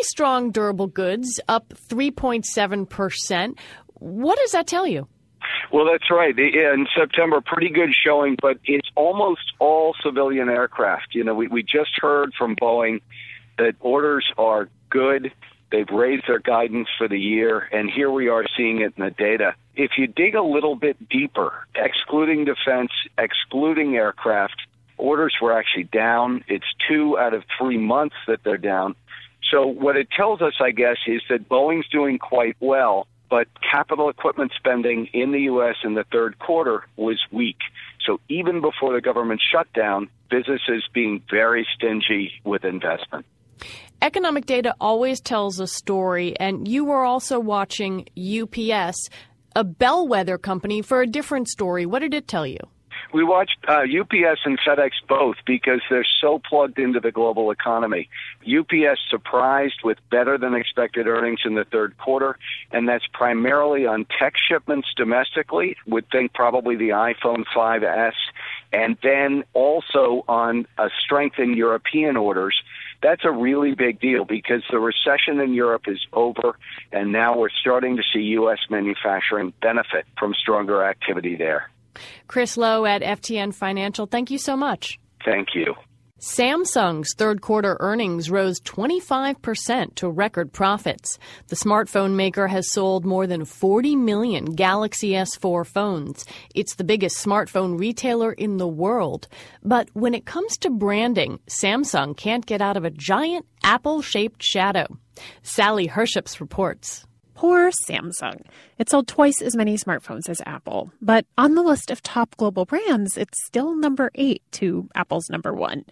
pretty strong durable goods, up 3.7%. What does that tell you? Well, that's right. In September, pretty good showing, but it's almost all civilian aircraft. We just heard from Boeing that orders are good. They've raised their guidance for the year, and here we are seeing it in the data. If you dig a little bit deeper, excluding defense, excluding aircraft, orders were actually down. It's 2 out of 3 months that they're down. So what it tells us, I guess, is that Boeing's doing quite well, but capital equipment spending in the U.S. in the third quarter was weak. So even before the government shutdown, businesses being very stingy with investment. Economic data always tells a story, and you were also watching UPS, a bellwether company, for a different story. What did it tell you? We watched UPS and FedEx both because they're so plugged into the global economy. UPS surprised with better than expected earnings in the third quarter, and that's primarily on tech shipments domestically. Would think probably the iPhone 5S, and then also on a strength in European orders. That's a really big deal because the recession in Europe is over, and now we're starting to see U.S. manufacturing benefit from stronger activity there. Chris Lowe at FTN Financial, thank you so much. Thank you. Samsung's third quarter earnings rose 25% to record profits. The smartphone maker has sold more than 40 million Galaxy S4 phones. It's the biggest smartphone retailer in the world. But when it comes to branding, Samsung can't get out of a giant apple-shaped shadow. Sally Herships reports. Poor Samsung. It sold twice as many smartphones as Apple. But on the list of top global brands, it's still number 8 to Apple's number 1.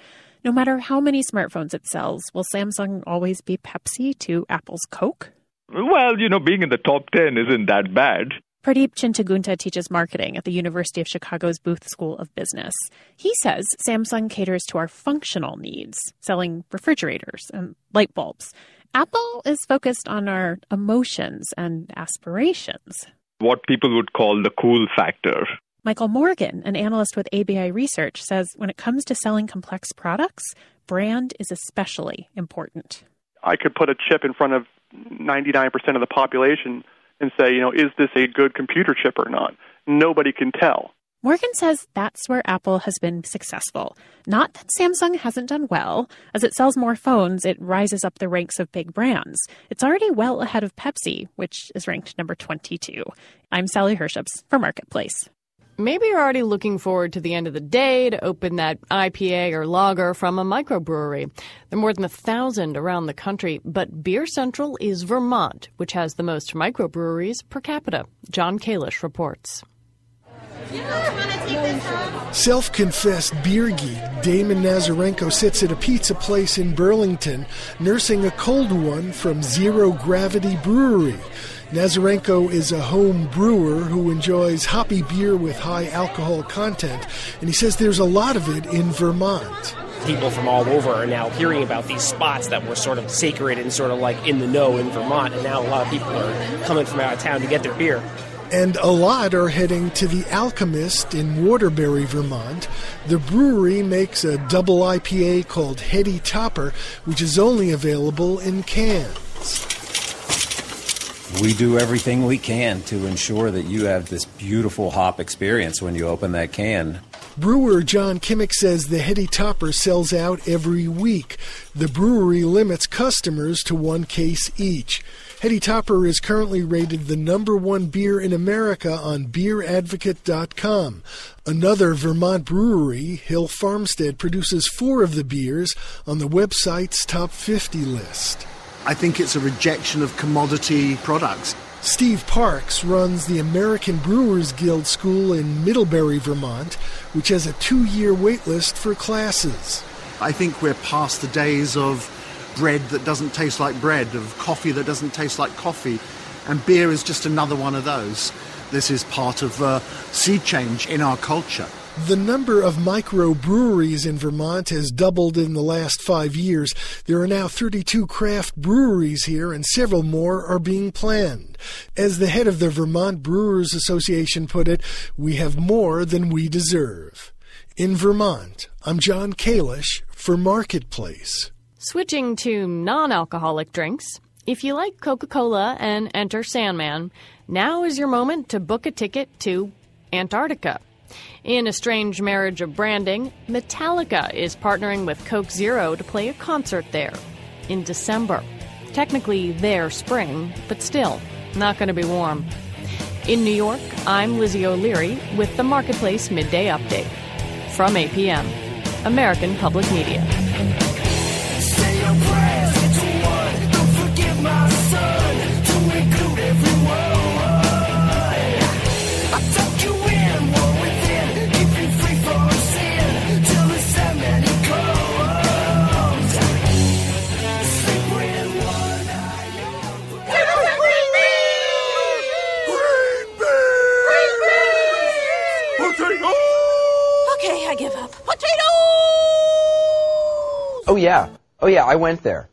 No matter how many smartphones it sells, will Samsung always be Pepsi to Apple's Coke? Well, being in the top 10 isn't that bad. Pradeep Chintagunta teaches marketing at the University of Chicago's Booth School of Business. He says Samsung caters to our functional needs, selling refrigerators and light bulbs. Apple is focused on our emotions and aspirations. What people would call the cool factor. Michael Morgan, an analyst with ABI Research, says when it comes to selling complex products, brand is especially important. I could put a chip in front of 99% of the population and say, is this a good computer chip or not? Nobody can tell. Morgan says that's where Apple has been successful. Not that Samsung hasn't done well. As it sells more phones, it rises up the ranks of big brands. It's already well ahead of Pepsi, which is ranked number 22. I'm Sally Herships for Marketplace. Maybe you're already looking forward to the end of the day to open that IPA or lager from a microbrewery. There are more than 1,000 around the country, but Beer Central is Vermont, which has the most microbreweries per capita. John Kalish reports. Self-confessed beer geek Damon Nazarenko sits at a pizza place in Burlington, nursing a cold one from Zero Gravity Brewery. Nazarenko is a home brewer who enjoys hoppy beer with high alcohol content, and he says there's a lot of it in Vermont. People from all over are now hearing about these spots that were sort of sacred and sort of like in the know in Vermont, and now a lot of people are coming from out of town to get their beer. And a lot are heading to the Alchemist in Waterbury, Vermont. The brewery makes a double IPA called Heady Topper, which is only available in cans. We do everything we can to ensure that you have this beautiful hop experience when you open that can. Brewer John Kimmick says the Heady Topper sells out every week. The brewery limits customers to 1 case each. Heady Topper is currently rated the number 1 beer in America on BeerAdvocate.com. Another Vermont brewery, Hill Farmstead, produces 4 of the beers on the website's top 50 list. I think it's a rejection of commodity products. Steve Parks runs the American Brewers Guild School in Middlebury, Vermont, which has a 2-year wait list for classes. I think we're past the days of bread that doesn't taste like bread, of coffee that doesn't taste like coffee, and beer is just another one of those. This is part of a sea change in our culture. The number of microbreweries in Vermont has doubled in the last 5 years. There are now 32 craft breweries here, and several more are being planned. As the head of the Vermont Brewers Association put it, we have more than we deserve. In Vermont, I'm John Kalish for Marketplace. Switching to non-alcoholic drinks, if you like Coca-Cola and Enter Sandman, now is your moment to book a ticket to Antarctica. In a strange marriage of branding, Metallica is partnering with Coke Zero to play a concert there in December. Technically their spring, but still not going to be warm. In New York, I'm Lizzie O'Leary with the Marketplace Midday Update. From APM, American Public Media. Say your prayers to one. Don't forgive my son. To include everyone. I tuck you in, one within. Keep you free from sin. Till the Sandman comes. Sleep with one eye open. Green beans! Potato! Okay, I give up. Potatoes! Oh, yeah, I went there.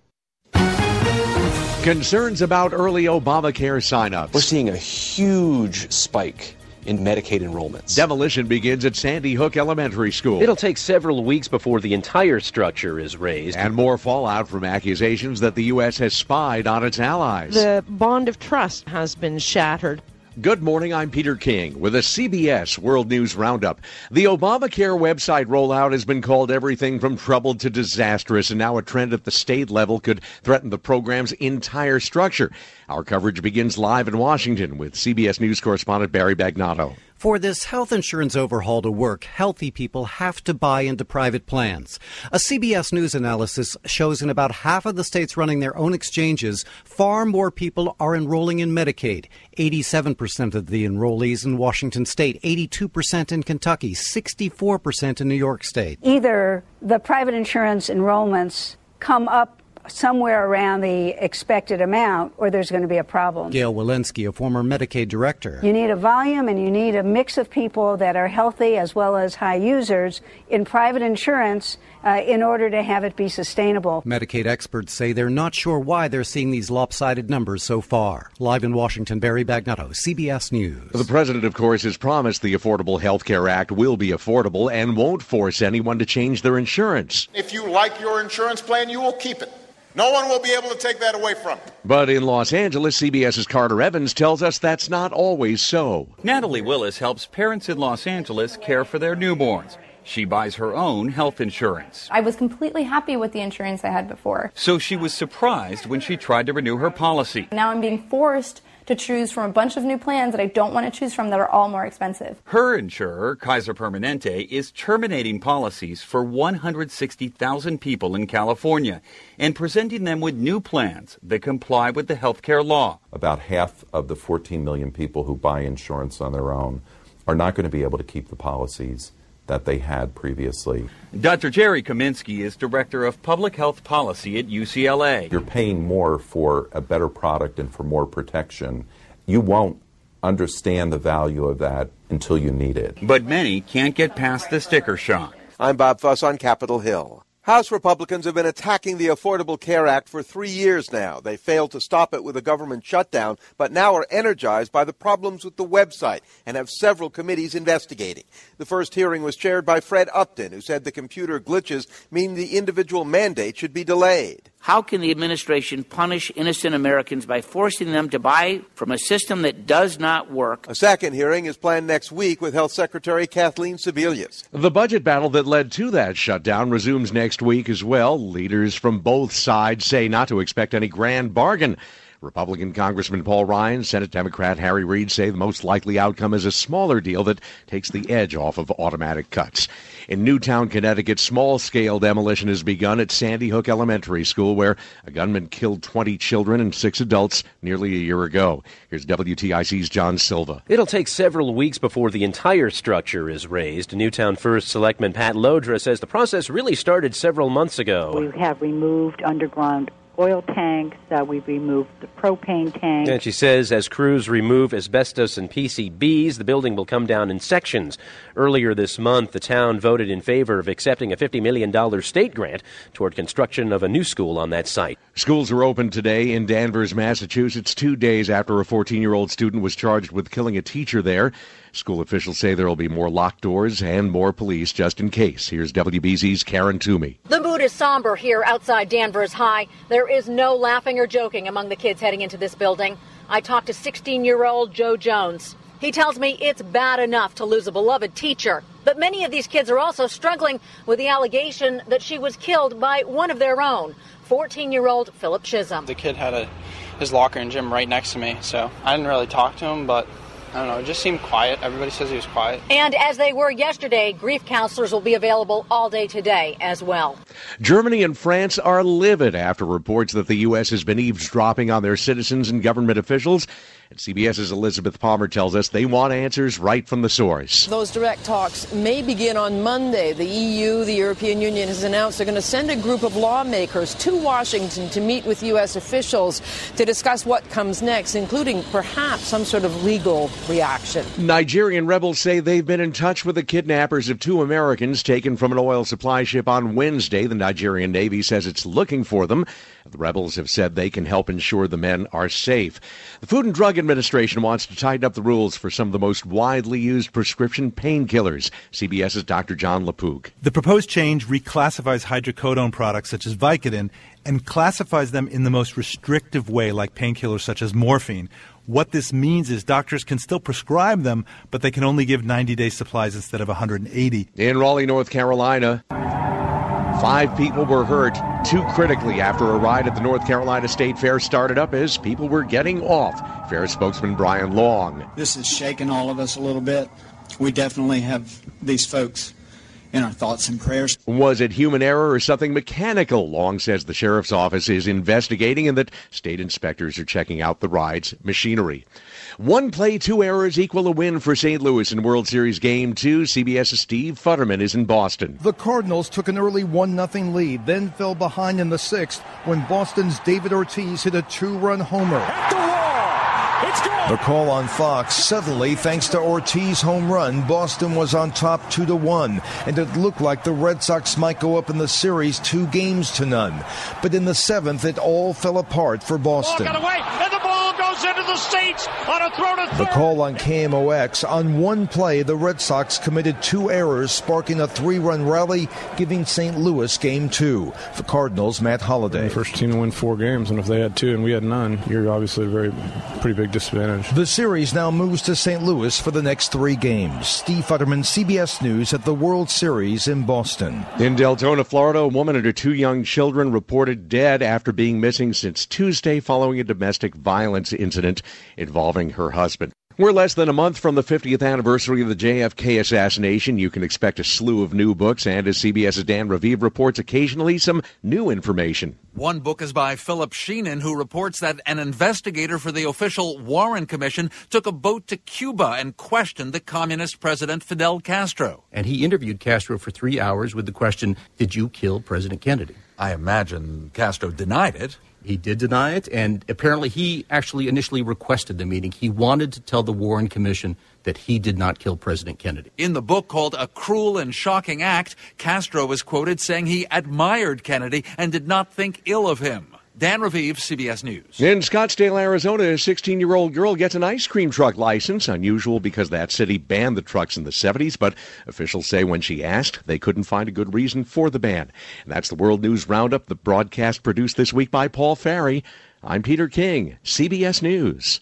Concerns about early Obamacare sign-ups. We're seeing a huge spike in Medicaid enrollments. Demolition begins at Sandy Hook Elementary School. It'll take several weeks before the entire structure is razed. And more fallout from accusations that the U.S. has spied on its allies. The bond of trust has been shattered. Good morning, I'm Peter King with a CBS World News Roundup. The Obamacare website rollout has been called everything from troubled to disastrous, and now a trend at the state level could threaten the program's entire structure. Our coverage begins live in Washington with CBS News correspondent Barry Bagnato. For this health insurance overhaul to work, healthy people have to buy into private plans. A CBS News analysis shows in about half of the states running their own exchanges, far more people are enrolling in Medicaid. 87% of the enrollees in Washington state, 82% in Kentucky, 64% in New York state. Either the private insurance enrollments come up somewhere around the expected amount, or there's going to be a problem. Gail Walensky, a former Medicaid director. You need a volume and you need a mix of people that are healthy as well as high users in private insurance in order to have it be sustainable. Medicaid experts say they're not sure why they're seeing these lopsided numbers so far. Live in Washington, Barry Bagnato, CBS News. The president, of course, has promised the Affordable Health Care Act will be affordable and won't force anyone to change their insurance. If you like your insurance plan, you will keep it. No one will be able to take that away from you. But in Los Angeles, CBS's Carter Evans tells us that's not always so. Natalie Willis helps parents in Los Angeles care for their newborns. She buys her own health insurance. I was completely happy with the insurance I had before. So she was surprised when she tried to renew her policy. Now I'm being forced to choose from a bunch of new plans that I don't want to choose from that are all more expensive. Her insurer, Kaiser Permanente, is terminating policies for 160,000 people in California and presenting them with new plans that comply with the health care law. About half of the 14 million people who buy insurance on their own are not going to be able to keep the policies that they had previously. Dr. Jerry Kaminsky is Director of Public Health Policy at UCLA. You're paying more for a better product and for more protection. You won't understand the value of that until you need it. But many can't get past the sticker shock. I'm Bob Fuss on Capitol Hill. House Republicans have been attacking the Affordable Care Act for 3 years now. They failed to stop it with a government shutdown, but now are energized by the problems with the website and have several committees investigating. The first hearing was chaired by Fred Upton, who said the computer glitches mean the individual mandate should be delayed. How can the administration punish innocent Americans by forcing them to buy from a system that does not work? A second hearing is planned next week with Health Secretary Kathleen Sebelius. The budget battle that led to that shutdown resumes next week as well. Leaders from both sides say not to expect any grand bargain. Republican Congressman Paul Ryan, Senate Democrat Harry Reid say the most likely outcome is a smaller deal that takes the edge off of automatic cuts. In Newtown, Connecticut, small-scale demolition has begun at Sandy Hook Elementary School, where a gunman killed 20 children and 6 adults nearly a year ago. Here's WTIC's John Silva. It'll take several weeks before the entire structure is razed. Newtown First Selectman Pat Lodra says the process really started several months ago. We have removed underground oil tanks, we've removed the propane tanks. And she says as crews remove asbestos and PCBs, the building will come down in sections. Earlier this month, the town voted in favor of accepting a $50 million state grant toward construction of a new school on that site. Schools are open today in Danvers, Massachusetts, 2 days after a 14-year-old student was charged with killing a teacher there. School officials say there will be more locked doors and more police just in case. Here's WBZ's Karen Toomey. The mood is somber here outside Danvers High. There is no laughing or joking among the kids heading into this building. I talked to 16-year-old Joe Jones. He tells me it's bad enough to lose a beloved teacher, but many of these kids are also struggling with the allegation that she was killed by one of their own, 14-year-old Philip Chisholm. The kid had his locker and gym right next to me, so I didn't really talk to him, but I don't know, it just seemed quiet. Everybody says he was quiet. And as they were yesterday, grief counselors will be available all day today as well. Germany and France are livid after reports that the U.S. has been eavesdropping on their citizens and government officials. And CBS's Elizabeth Palmer tells us they want answers right from the source. Those direct talks may begin on Monday. The EU, the European Union, has announced they're going to send a group of lawmakers to Washington to meet with U.S. officials to discuss what comes next, including perhaps some sort of legal reaction. Nigerian rebels say they've been in touch with the kidnappers of 2 Americans taken from an oil supply ship on Wednesday. The Nigerian Navy says it's looking for them. The rebels have said they can help ensure the men are safe. The Food and Drug Administration wants to tighten up the rules for some of the most widely used prescription painkillers. CBS's Dr. John LaPook. The proposed change reclassifies hydrocodone products such as Vicodin and classifies them in the most restrictive way, like painkillers such as morphine. What this means is doctors can still prescribe them, but they can only give 90-day supplies instead of 180. In Raleigh, North Carolina, 5 people were hurt, 2 critically, after a ride at the North Carolina State Fair started up as people were getting off. Fair spokesman Brian Long. This has shaken all of us a little bit. We definitely have these folks in our thoughts and prayers. Was it human error or something mechanical? Long says the sheriff's office is investigating and that state inspectors are checking out the ride's machinery. 1 play, 2 errors equal a win for St. Louis in World Series Game 2. CBS's Steve Futterman is in Boston. The Cardinals took an early 1-0 lead, then fell behind in the 6th when Boston's David Ortiz hit a 2-run homer. The call on Fox, suddenly, thanks to Ortiz's home run, Boston was on top 2-1, and it looked like the Red Sox might go up in the series 2-0. But in the 7th, it all fell apart for Boston. Got away, and the ball goes into the seats on a throw to third. The call on KMOX, on 1 play, the Red Sox committed 2 errors, sparking a 3-run rally, giving St. Louis Game 2. For Cardinals, Matt Holliday. The first team to win 4 games, and if they had 2 and we had none, you're obviously a pretty big disadvantage. The series now moves to St. Louis for the next 3 games. Steve Futterman, CBS News at the World Series in Boston. In Deltona, Florida, a woman and her 2 young children reported dead after being missing since Tuesday following a domestic violence incident involving her husband. We're less than a month from the 50th anniversary of the JFK assassination. You can expect a slew of new books, and as CBS's Dan Raviv reports, occasionally some new information. One book is by Philip Sheenan, who reports that an investigator for the official Warren Commission took a boat to Cuba and questioned the communist president Fidel Castro. And he interviewed Castro for 3 hours with the question, did you kill President Kennedy? I imagine Castro denied it. He did deny it, and apparently he actually initially requested the meeting. He wanted to tell the Warren Commission that he did not kill President Kennedy. In the book called A Cruel and Shocking Act, Castro is quoted saying he admired Kennedy and did not think ill of him. Dan Raviv, CBS News. In Scottsdale, Arizona, a 16-year-old girl gets an ice cream truck license. Unusual because that city banned the trucks in the 70s, but officials say when she asked, they couldn't find a good reason for the ban. And that's the World News Roundup, the broadcast produced this week by Paul Farry. I'm Peter King, CBS News.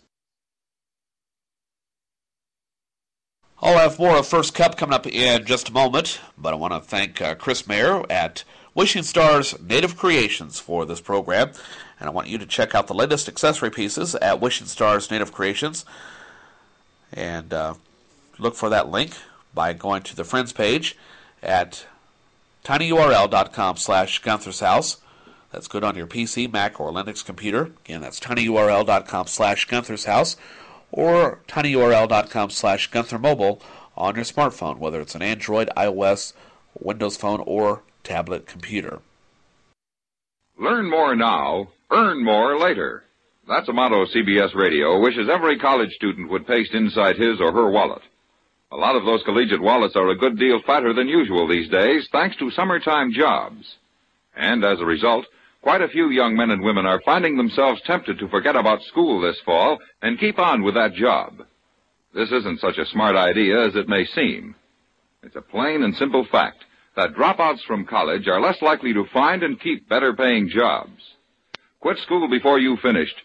I'll have more of First Cup coming up in just a moment, but I want to thank Chris Mayer at Wishing Stars Native Creations for this program, and I want you to check out the latest accessory pieces at Wishing Stars Native Creations, and look for that link by going to the Friends page at tinyurl.com/Gunther's House. That's good on your PC, Mac, or Linux computer. Again, that's tinyurl.com/Gunther's House, or tinyurl.com/Gunther Mobile on your smartphone, whether it's an Android, iOS, Windows Phone, or tablet computer. Learn more now, earn more later. That's a motto CBS Radio wishes every college student would paste inside his or her wallet. A lot of those collegiate wallets are a good deal fatter than usual these days, thanks to summertime jobs. And as a result, quite a few young men and women are finding themselves tempted to forget about school this fall and keep on with that job. This isn't such a smart idea as it may seem. It's a plain and simple fact that dropouts from college are less likely to find and keep better-paying jobs. Quit school before you've finished